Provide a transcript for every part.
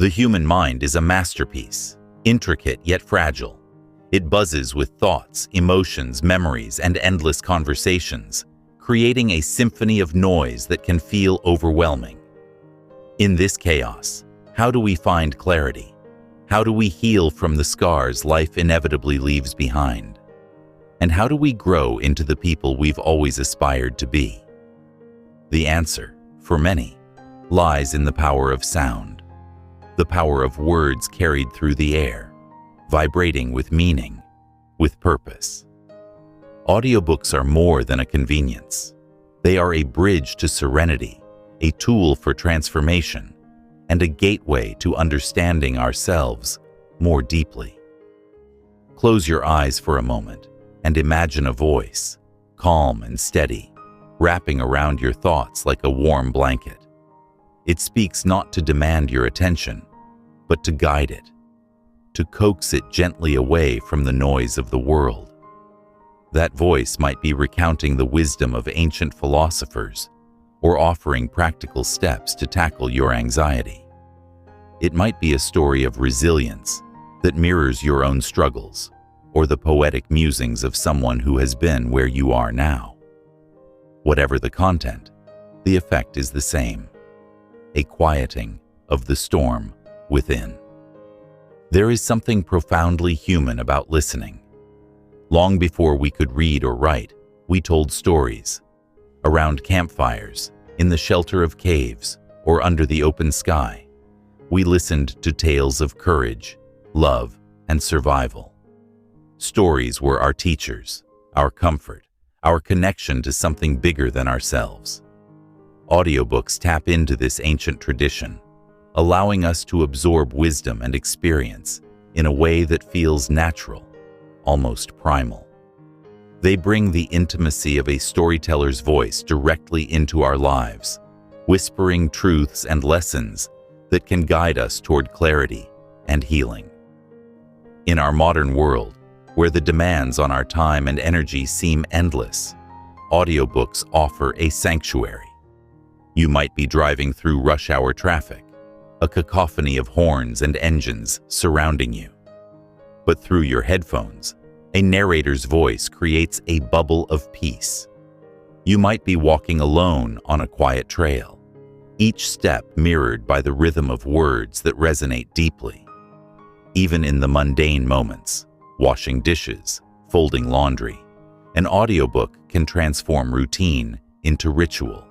The human mind is a masterpiece, intricate yet fragile. It buzzes with thoughts, emotions, memories, and endless conversations, creating a symphony of noise that can feel overwhelming. In this chaos, how do we find clarity? How do we heal from the scars life inevitably leaves behind? And how do we grow into the people we've always aspired to be? The answer, for many, lies in the power of sound, the power of words carried through the air, vibrating with meaning, with purpose. Audiobooks are more than a convenience. They are a bridge to serenity, a tool for transformation, and a gateway to understanding ourselves more deeply. Close your eyes for a moment and imagine a voice, calm and steady, wrapping around your thoughts like a warm blanket. It speaks not to demand your attention, but to guide it, to coax it gently away from the noise of the world. That voice might be recounting the wisdom of ancient philosophers or offering practical steps to tackle your anxiety. It might be a story of resilience that mirrors your own struggles, or the poetic musings of someone who has been where you are now. Whatever the content, the effect is the same: a quieting of the storm within. There is something profoundly human about listening. Long before we could read or write, we told stories. Around campfires, in the shelter of caves, or under the open sky, we listened to tales of courage, love, and survival. Stories were our teachers, our comfort, our connection to something bigger than ourselves. Audiobooks tap into this ancient tradition, allowing us to absorb wisdom and experience in a way that feels natural, almost primal. They bring the intimacy of a storyteller's voice directly into our lives, whispering truths and lessons that can guide us toward clarity and healing. In our modern world, where the demands on our time and energy seem endless, audiobooks offer a sanctuary. You might be driving through rush hour traffic, a cacophony of horns and engines surrounding you. But through your headphones, a narrator's voice creates a bubble of peace. You might be walking alone on a quiet trail, each step mirrored by the rhythm of words that resonate deeply. Even in the mundane moments, washing dishes, folding laundry, an audiobook can transform routine into ritual,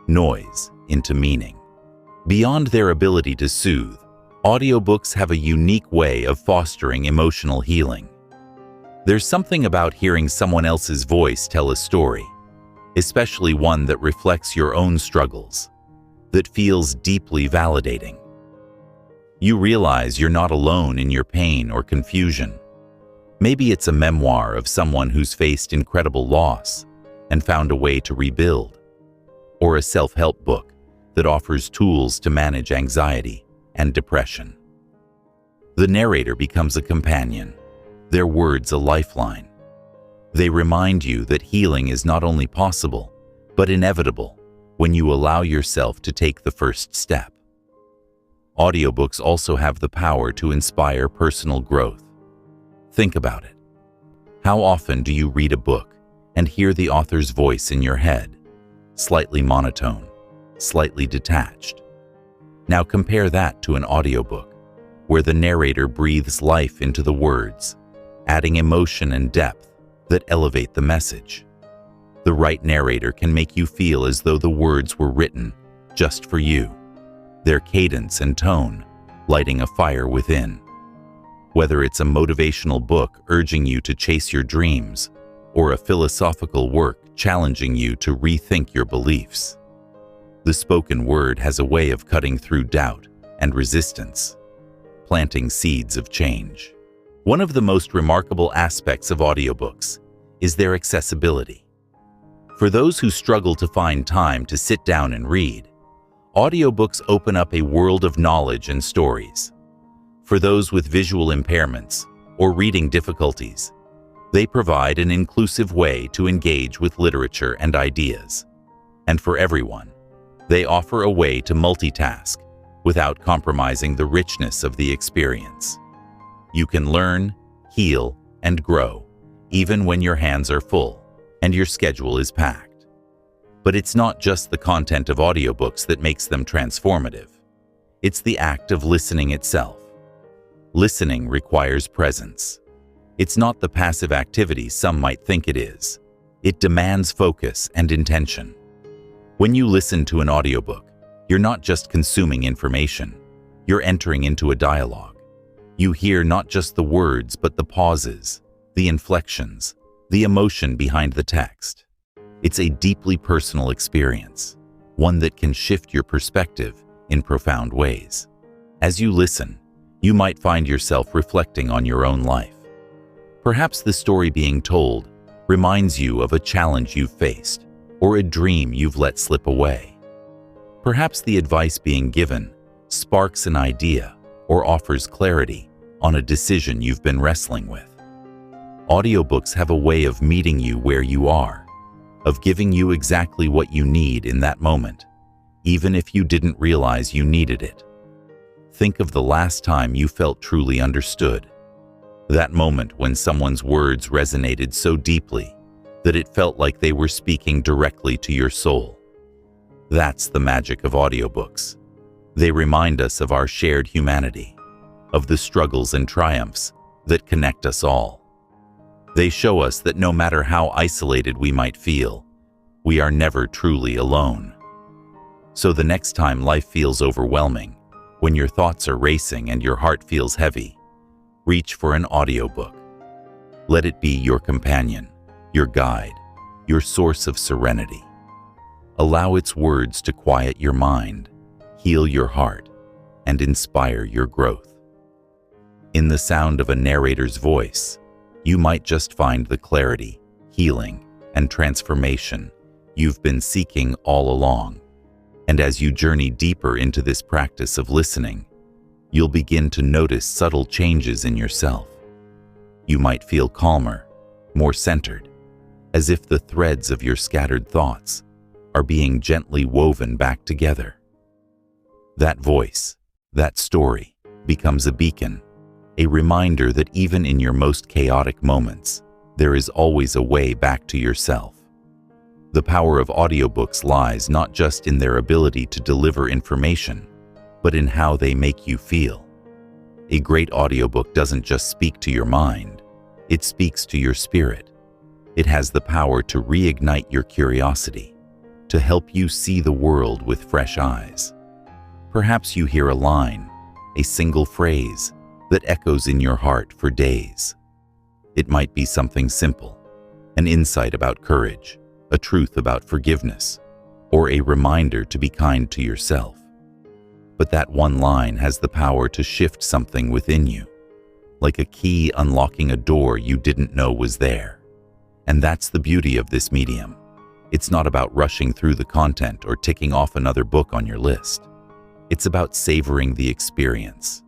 noise into meaning. Beyond their ability to soothe, audiobooks have a unique way of fostering emotional healing. There's something about hearing someone else's voice tell a story, especially one that reflects your own struggles, that feels deeply validating. You realize you're not alone in your pain or confusion. Maybe it's a memoir of someone who's faced incredible loss and found a way to rebuild, or a self-help book that offers tools to manage anxiety and depression. The narrator becomes a companion, their words a lifeline. They remind you that healing is not only possible, but inevitable when you allow yourself to take the first step. Audiobooks also have the power to inspire personal growth. Think about it. How often do you read a book and hear the author's voice in your head, slightly monotone, slightly detached? Now compare that to an audiobook, where the narrator breathes life into the words, adding emotion and depth that elevate the message. The right narrator can make you feel as though the words were written just for you, their cadence and tone lighting a fire within. Whether it's a motivational book urging you to chase your dreams, or a philosophical work challenging you to rethink your beliefs, the spoken word has a way of cutting through doubt and resistance, planting seeds of change. One of the most remarkable aspects of audiobooks is their accessibility. For those who struggle to find time to sit down and read, audiobooks open up a world of knowledge and stories. For those with visual impairments or reading difficulties, they provide an inclusive way to engage with literature and ideas. And for everyone, they offer a way to multitask without compromising the richness of the experience. You can learn, heal, and grow, even when your hands are full and your schedule is packed. But it's not just the content of audiobooks that makes them transformative. It's the act of listening itself. Listening requires presence. It's not the passive activity some might think it is. It demands focus and intention. When you listen to an audiobook, you're not just consuming information, you're entering into a dialogue. You hear not just the words, but the pauses, the inflections, the emotion behind the text. It's a deeply personal experience, one that can shift your perspective in profound ways. As you listen, you might find yourself reflecting on your own life. Perhaps the story being told reminds you of a challenge you've faced or a dream you've let slip away. Perhaps the advice being given sparks an idea or offers clarity on a decision you've been wrestling with. Audiobooks have a way of meeting you where you are, of giving you exactly what you need in that moment, even if you didn't realize you needed it. Think of the last time you felt truly understood. That moment when someone's words resonated so deeply that it felt like they were speaking directly to your soul. That's the magic of audiobooks. They remind us of our shared humanity, of the struggles and triumphs that connect us all. They show us that no matter how isolated we might feel, we are never truly alone. So the next time life feels overwhelming, when your thoughts are racing and your heart feels heavy, reach for an audiobook. Let it be your companion, your guide, your source of serenity. Allow its words to quiet your mind, heal your heart, and inspire your growth. In the sound of a narrator's voice, you might just find the clarity, healing, and transformation you've been seeking all along. And as you journey deeper into this practice of listening, you'll begin to notice subtle changes in yourself. You might feel calmer, more centered, as if the threads of your scattered thoughts are being gently woven back together. That voice, that story, becomes a beacon, a reminder that even in your most chaotic moments, there is always a way back to yourself. The power of audiobooks lies not just in their ability to deliver information, but in how they make you feel. A great audiobook doesn't just speak to your mind, it speaks to your spirit. It has the power to reignite your curiosity, to help you see the world with fresh eyes. Perhaps you hear a line, a single phrase, that echoes in your heart for days. It might be something simple, an insight about courage, a truth about forgiveness, or a reminder to be kind to yourself. But that one line has the power to shift something within you, like a key unlocking a door you didn't know was there. And that's the beauty of this medium. It's not about rushing through the content or ticking off another book on your list. It's about savoring the experience,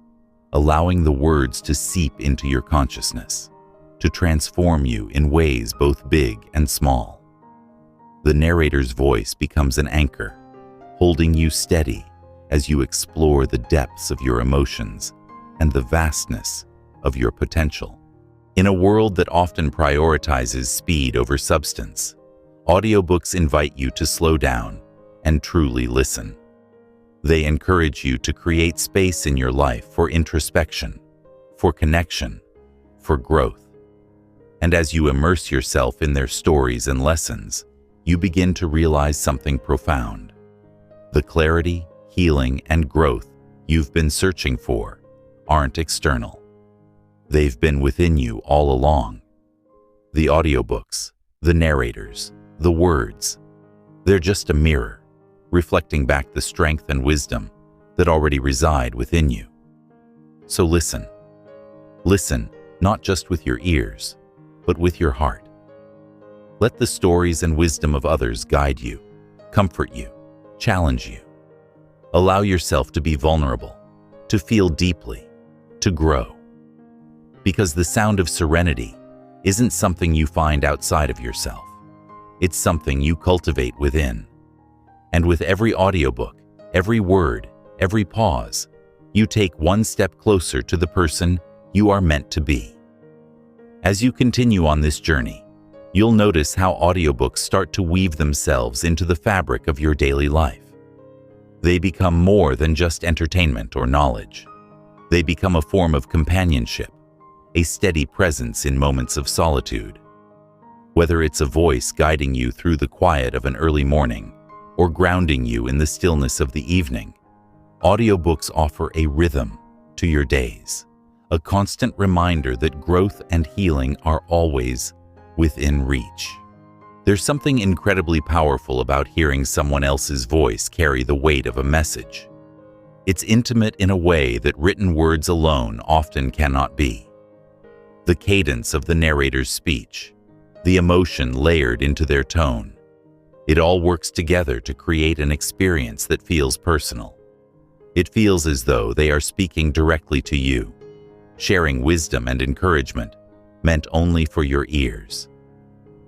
allowing the words to seep into your consciousness, to transform you in ways both big and small. The narrator's voice becomes an anchor, holding you steady as you explore the depths of your emotions and the vastness of your potential. In a world that often prioritizes speed over substance, audiobooks invite you to slow down and truly listen. They encourage you to create space in your life for introspection, for connection, for growth. And as you immerse yourself in their stories and lessons, you begin to realize something profound. The clarity, healing, and growth you've been searching for aren't external. They've been within you all along. The audiobooks, the narrators, the words, they're just a mirror, reflecting back the strength and wisdom that already reside within you. So listen. Listen, not just with your ears, but with your heart. Let the stories and wisdom of others guide you, comfort you, challenge you. Allow yourself to be vulnerable, to feel deeply, to grow. Because the sound of serenity isn't something you find outside of yourself. It's something you cultivate within. And with every audiobook, every word, every pause, you take one step closer to the person you are meant to be. As you continue on this journey, you'll notice how audiobooks start to weave themselves into the fabric of your daily life. They become more than just entertainment or knowledge. They become a form of companionship, a steady presence in moments of solitude. Whether it's a voice guiding you through the quiet of an early morning or grounding you in the stillness of the evening, audiobooks offer a rhythm to your days, a constant reminder that growth and healing are always within reach. There's something incredibly powerful about hearing someone else's voice carry the weight of a message. It's intimate in a way that written words alone often cannot be. The cadence of the narrator's speech, the emotion layered into their tone, it all works together to create an experience that feels personal. It feels as though they are speaking directly to you, sharing wisdom and encouragement meant only for your ears.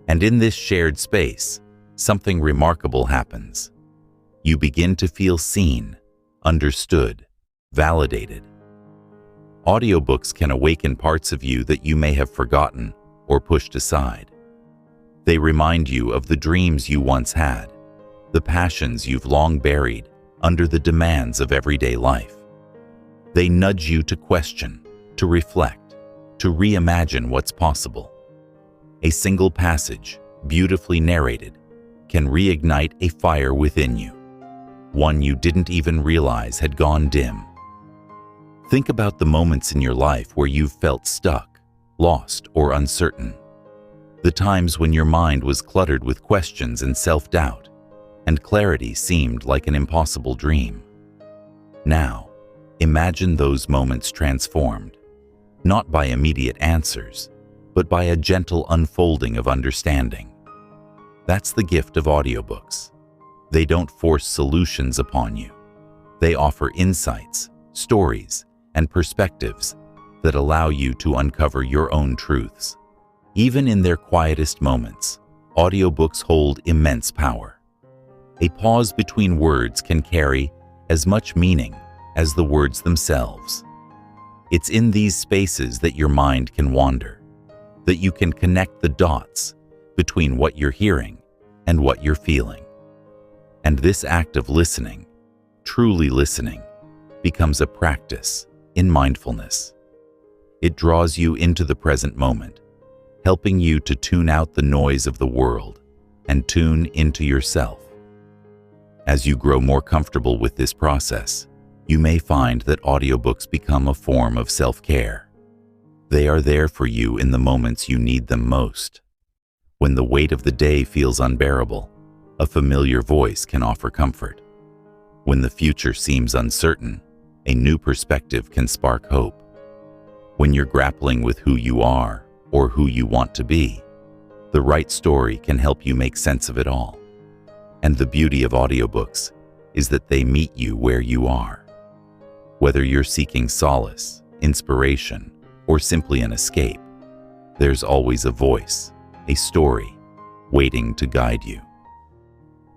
And in this shared space, something remarkable happens. You begin to feel seen, understood, validated. Audiobooks can awaken parts of you that you may have forgotten or pushed aside. They remind you of the dreams you once had, the passions you've long buried under the demands of everyday life. They nudge you to question, to reflect, to reimagine what's possible. A single passage, beautifully narrated, can reignite a fire within you, one you didn't even realize had gone dim. Think about the moments in your life where you've felt stuck, lost, or uncertain. The times when your mind was cluttered with questions and self-doubt, and clarity seemed like an impossible dream. Now, imagine those moments transformed, not by immediate answers, but by a gentle unfolding of understanding. That's the gift of audiobooks. They don't force solutions upon you. They offer insights, stories, and perspectives that allow you to uncover your own truths. Even in their quietest moments, audiobooks hold immense power. A pause between words can carry as much meaning as the words themselves. It's in these spaces that your mind can wander, that you can connect the dots between what you're hearing and what you're feeling. And this act of listening, truly listening, becomes a practice in mindfulness. It draws you into the present moment, helping you to tune out the noise of the world and tune into yourself. As you grow more comfortable with this process, you may find that audiobooks become a form of self-care. They are there for you in the moments you need them most. When the weight of the day feels unbearable, a familiar voice can offer comfort. When the future seems uncertain, a new perspective can spark hope. When you're grappling with who you are or who you want to be, the right story can help you make sense of it all. And the beauty of audiobooks is that they meet you where you are. Whether you're seeking solace, inspiration, or simply an escape, there's always a voice, a story, waiting to guide you.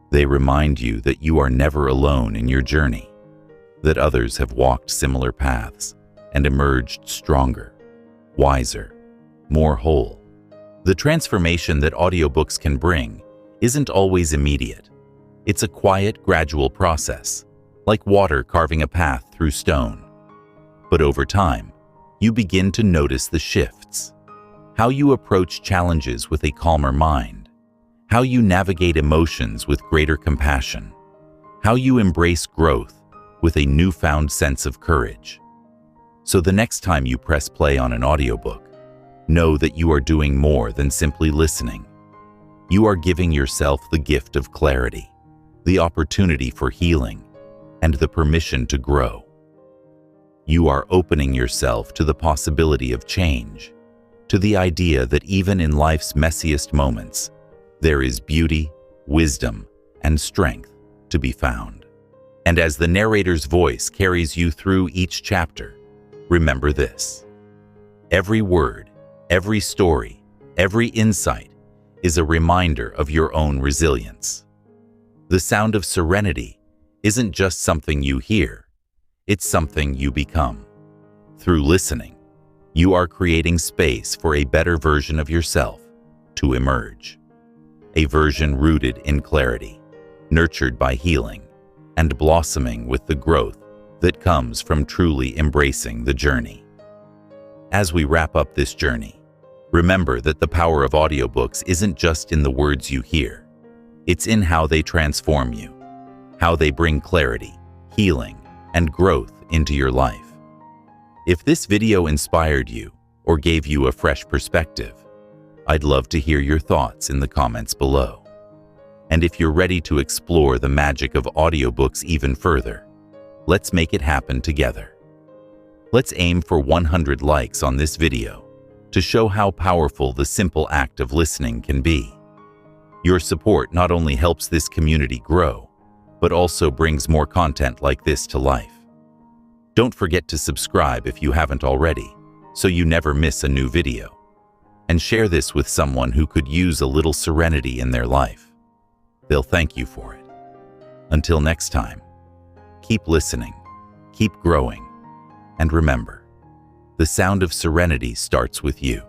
They remind you that you are never alone in your journey, that others have walked similar paths and emerged stronger, wiser, more whole. The transformation that audiobooks can bring isn't always immediate. It's a quiet, gradual process, like water carving a path through stone. But over time, you begin to notice the shifts, how you approach challenges with a calmer mind, how you navigate emotions with greater compassion, how you embrace growth with a newfound sense of courage. So the next time you press play on an audiobook, know that you are doing more than simply listening. You are giving yourself the gift of clarity, the opportunity for healing, and the permission to grow. You are opening yourself to the possibility of change, to the idea that even in life's messiest moments, there is beauty, wisdom, and strength to be found. And as the narrator's voice carries you through each chapter, remember this: every word, every story, every insight is a reminder of your own resilience. The sound of serenity isn't just something you hear, It's something you become. Through listening, you are creating space for a better version of yourself to emerge. A version rooted in clarity, nurtured by healing, and blossoming with the growth that comes from truly embracing the journey. As we wrap up this journey, remember that the power of audiobooks isn't just in the words you hear. It's in how they transform you, how they bring clarity, healing, and growth into your life. If this video inspired you or gave you a fresh perspective, I'd love to hear your thoughts in the comments below. And if you're ready to explore the magic of audiobooks even further, let's make it happen together. Let's aim for 100 likes on this video to show how powerful the simple act of listening can be. Your support not only helps this community grow, but also brings more content like this to life. Don't forget to subscribe if you haven't already, so you never miss a new video. And share this with someone who could use a little serenity in their life. They'll thank you for it. Until next time, keep listening, keep growing, and remember, the sound of serenity starts with you.